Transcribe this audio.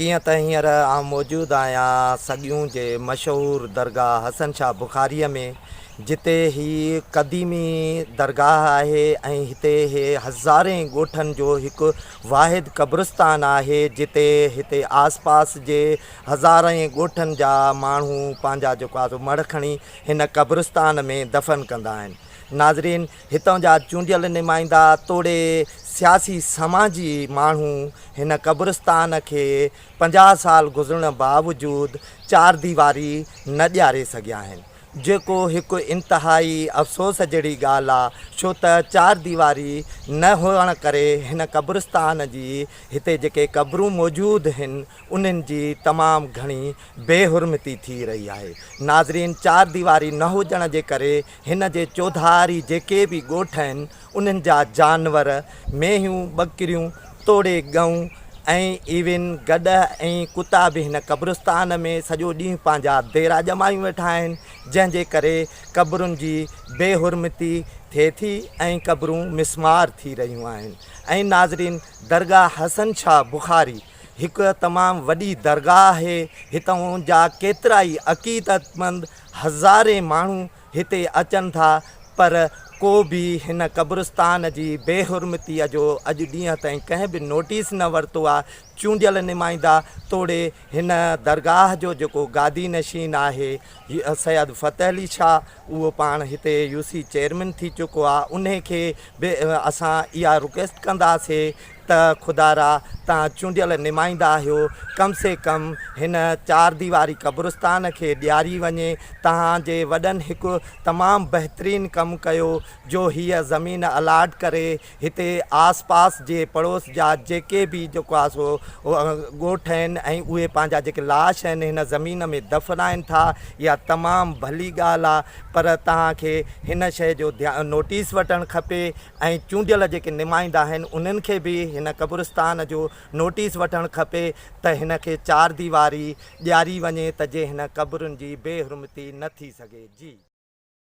जियां त हींअर आउं मौजूदु आहियां सॻियूं जे मशहूरु दरगाह हसन शाह बुखारीअ में, जिते ही क़दीमी दरगाह आहे ऐं हिते हे हज़ारे ॻोठनि जो हिकु वाहिद क़ब्रिस्तान आहे, जिते हिते आसपास जे हज़ारे ॻोठनि जा माण्हू पंहिंजा जेको आहे मड़ खणी हिन क़ब्रिस्तान में दफ़न कंदा आहिनि। नाज़रीन, हितां जा चूंडियल नुमाइंदा तोड़े सियासी समाजी माण्हू हिन क़ब्रिस्तान खे 50 साल गुज़रण बावजूदु चार दीवारी न ॾियारे सघिया आहिनि, जेको हिकु इंतिहाई अफ़सोस जहिड़ी ॻाल्हि आहे, छो त चार दीवारी न हुअण करे हिन क़ब्रिस्तान जी हिते जेके क़ब्रूं मौजूदु आहिनि उन्हनि जी तमामु घणी बेहुरमती थी रही आहे। नाज़रीन, चार दीवारी न हुजण जे करे हिन जे चौधारी जेके बि ॻोठ आहिनि उन्हनि जा जानवर मेहियूं ॿकरियूं तोड़े गऊं ऐं इवन गॾ ऐं कुता बि हिन क़ब्रिस्तान में सॼो ॾींहुं पंहिंजा देरा ॼमायूं वेठा आहिनि, जंहिंजे करे क़ब्रुनि जी बेहुरमती थिए थी ऐं क़ब्रूं मिस्मार थी रहियूं आहिनि। ऐं नाज़रीन, दरगाह हसन शाह बुखारी हिकु तमामु वॾी दरगाह आहे। हितां जा केतिरा ई अक़ीदतमंद हज़ारे माण्हू हिते अचनि था, पर को बि हिन क़ब्रिस्तान जी बेहुरमतीअ जो अॼु ॾींहं ताईं कंहिं बि नोटिस न वरितो आहे। चूंडियल नुमाइंदा तोड़े हिन दरगाह जो जेको गादी नशीन आहे सैयद फ़तेह अली शाह, उहो पाण हिते यूसी चेयरमैन थी चुको आहे, उन खे बि असां इहा रिक्वेस्ट कंदासीं त खुदारा तव्हां चूंडियल नुमाइंदा आहियो, कम से कम हिन चार दीवारी क़ब्रिस्तान खे ॾियारी वञे। तव्हांजे वॾनि हिकु तमामु बहितरीनु कमु कयो जो हीअ ज़मीन अलाट करे हिते आस पास जे पड़ोस जा जेके बि जेको आहे सो ॻोठ आहिनि ऐं उहे पंहिंजा जेके लाश आहिनि हिन ज़मीन में दफ़नाइनि था, इहा तमामु भली ॻाल्हि आहे, पर तव्हांखे हिन शइ जो नोटिस वठणु खपे ऐं चूंडियल जेके नुमाइंदा आहिनि उन्हनि खे बि हिन क़ब्रिस्तान जो नोटिस वठणु खपे त हिन खे चार दीवारी ॾियारी वञे त जे हिन क़ब्रुनि जी बेहुरमती न थी सघे। जी।